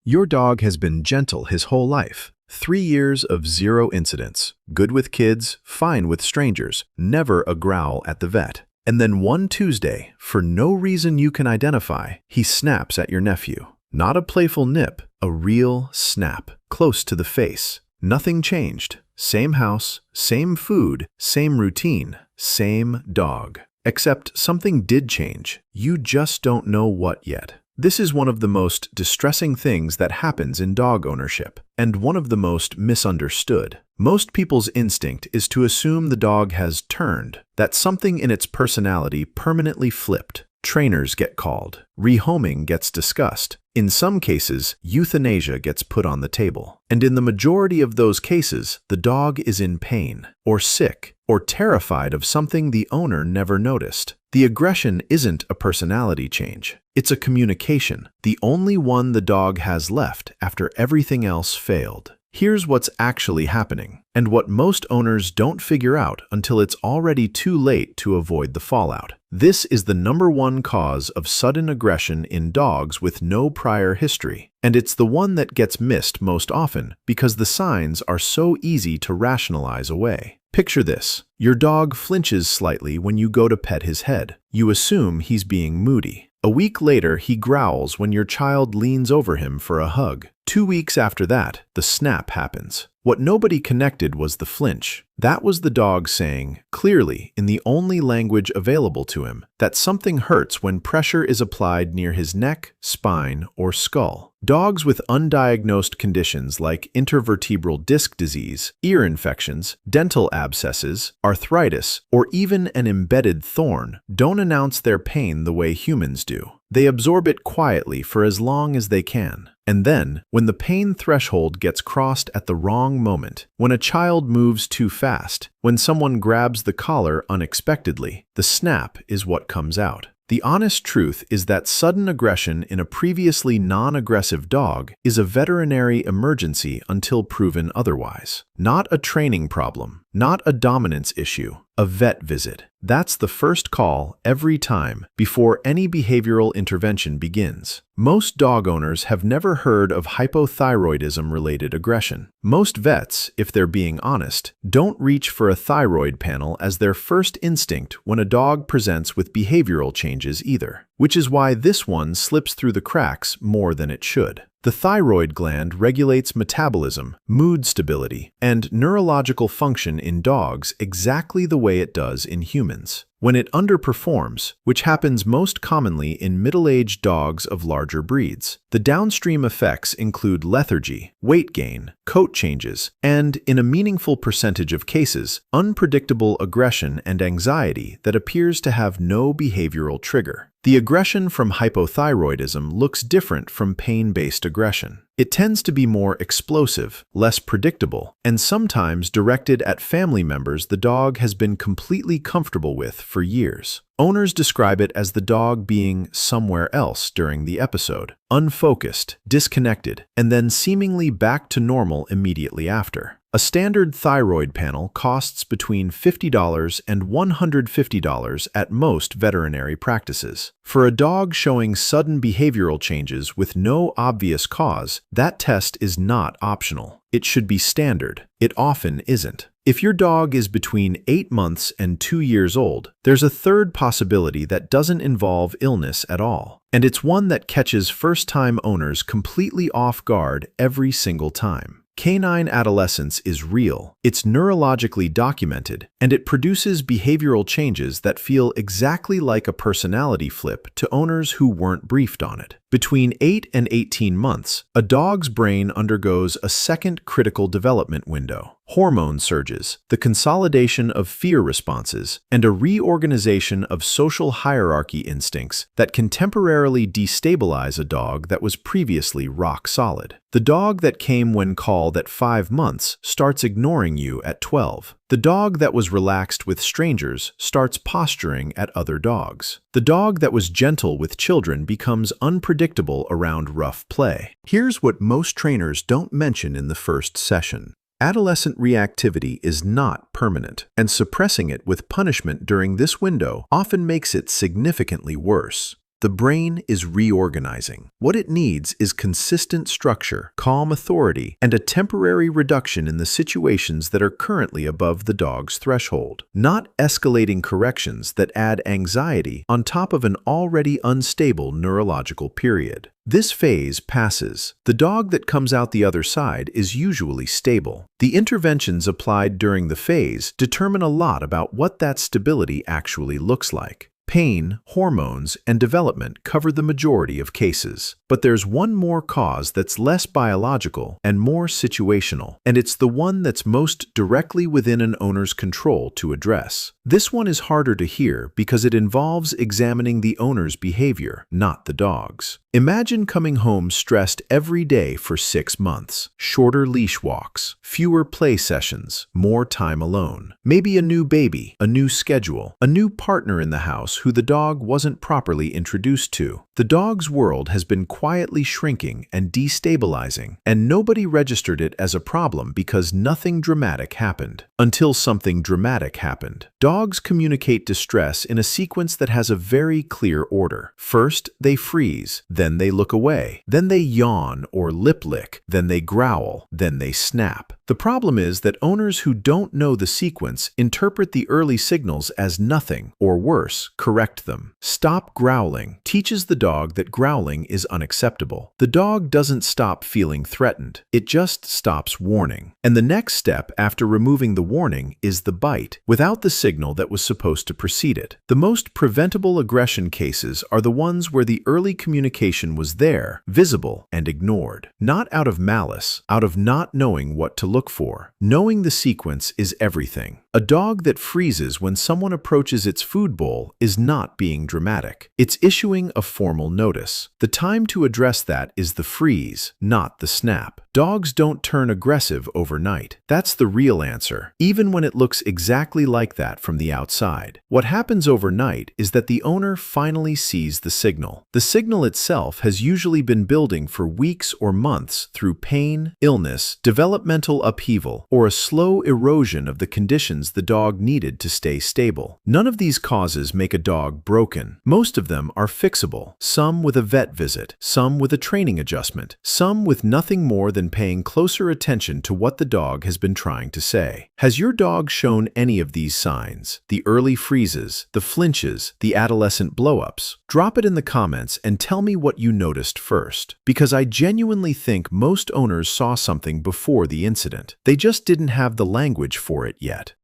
Your dog has been gentle his whole life. 3 years of zero incidents. Good with kids, fine with strangers, never a growl at the vet. And then one Tuesday, for no reason you can identify, he snaps at your nephew. Not a playful nip, a real snap, close to the face. Nothing changed. Same house, same food, same routine, same dog. Except something did change. You just don't know what yet. This is one of the most distressing things that happens in dog ownership, and one of the most misunderstood. Most people's instinct is to assume the dog has turned, that something in its personality permanently flipped. Trainers get called. Rehoming gets discussed. In some cases, euthanasia gets put on the table. And in the majority of those cases, the dog is in pain, or sick, or terrified of something the owner never noticed. The aggression isn't a personality change. It's a communication, the only one the dog has left after everything else failed. Here's what's actually happening, and what most owners don't figure out until it's already too late to avoid the fallout. This is the #1 cause of sudden aggression in dogs with no prior history, and it's the one that gets missed most often because the signs are so easy to rationalize away. Picture this. Your dog flinches slightly when you go to pet his head. You assume he's being moody. A week later, he growls when your child leans over him for a hug. 2 weeks after that, the snap happens. What nobody connected was the flinch. That was the dog saying, clearly, in the only language available to him, that something hurts when pressure is applied near his neck, spine, or skull. Dogs with undiagnosed conditions like intervertebral disc disease, ear infections, dental abscesses, arthritis, or even an embedded thorn don't announce their pain the way humans do. They absorb it quietly for as long as they can. And then, when the pain threshold gets crossed at the wrong moment, when a child moves too fast, when someone grabs the collar unexpectedly, the snap is what comes out. The honest truth is that sudden aggression in a previously non-aggressive dog is a veterinary emergency until proven otherwise. Not a training problem, not a dominance issue, a vet visit. That's the first call every time before any behavioral intervention begins. Most dog owners have never heard of hypothyroidism-related aggression. Most vets, if they're being honest, don't reach for a thyroid panel as their first instinct when a dog presents with behavioral changes either, which is why this one slips through the cracks more than it should. The thyroid gland regulates metabolism, mood stability, and neurological function in dogs exactly the way it does in humans. When it underperforms, which happens most commonly in middle-aged dogs of larger breeds, the downstream effects include lethargy, weight gain, coat changes, and, in a meaningful percentage of cases, unpredictable aggression and anxiety that appears to have no behavioral trigger. The aggression from hypothyroidism looks different from pain-based aggression. It tends to be more explosive, less predictable, and sometimes directed at family members the dog has been completely comfortable with for years. Owners describe it as the dog being somewhere else during the episode, unfocused, disconnected, and then seemingly back to normal immediately after. A standard thyroid panel costs between $50 and $150 at most veterinary practices. For a dog showing sudden behavioral changes with no obvious cause, that test is not optional. It should be standard. It often isn't. If your dog is between 8 months and 2 years old, there's a third possibility that doesn't involve illness at all. And it's one that catches first-time owners completely off guard every single time. Canine adolescence is real, it's neurologically documented, and it produces behavioral changes that feel exactly like a personality flip to owners who weren't briefed on it. Between 8 and 18 months, a dog's brain undergoes a second critical development window. Hormone surges, the consolidation of fear responses, and a reorganization of social hierarchy instincts that can temporarily destabilize a dog that was previously rock solid. The dog that came when called at 5 months starts ignoring you at 12. The dog that was relaxed with strangers starts posturing at other dogs. The dog that was gentle with children becomes unpredictable around rough play. Here's what most trainers don't mention in the first session. Adolescent reactivity is not permanent, and suppressing it with punishment during this window often makes it significantly worse. The brain is reorganizing. What it needs is consistent structure, calm authority, and a temporary reduction in the situations that are currently above the dog's threshold. Not escalating corrections that add anxiety on top of an already unstable neurological period. This phase passes. The dog that comes out the other side is usually stable. The interventions applied during the phase determine a lot about what that stability actually looks like. Pain, hormones, and development cover the majority of cases. But there's one more cause that's less biological and more situational, and it's the one that's most directly within an owner's control to address. This one is harder to hear because it involves examining the owner's behavior, not the dog's. Imagine coming home stressed every day for 6 months. Shorter leash walks, fewer play sessions, more time alone. Maybe a new baby, a new schedule, a new partner in the house who the dog wasn't properly introduced to. The dog's world has been quietly shrinking and destabilizing, and nobody registered it as a problem because nothing dramatic happened. Until something dramatic happened. Dogs communicate distress in a sequence that has a very clear order. First, they freeze, then they look away, then they yawn or lip lick, then they growl, then they snap. The problem is that owners who don't know the sequence interpret the early signals as nothing, or worse, correct them. Stop growling teaches the dog that growling is unacceptable. The dog doesn't stop feeling threatened, it just stops warning. And the next step after removing the warning is the bite, without the signal that was supposed to precede it. The most preventable aggression cases are the ones where the early communication was there, visible, and ignored. Not out of malice, out of not knowing what to look for. Knowing the sequence is everything. A dog that freezes when someone approaches its food bowl is not being dramatic. It's issuing a formal notice. The time to address that is the freeze, not the snap. Dogs don't turn aggressive overnight. That's the real answer, even when it looks exactly like that from the outside. What happens overnight is that the owner finally sees the signal. The signal itself has usually been building for weeks or months through pain, illness, developmental upheaval, or a slow erosion of the conditions the dog needed to stay stable. None of these causes make a dog broken. Most of them are fixable, some with a vet visit, some with a training adjustment, some with nothing more than paying closer attention to what the dog has been trying to say. Has your dog shown any of these signs? The early freezes, the flinches, the adolescent blow-ups? Drop it in the comments and tell me what you noticed first, because I genuinely think most owners saw something before the incident. They just didn't have the language for it yet.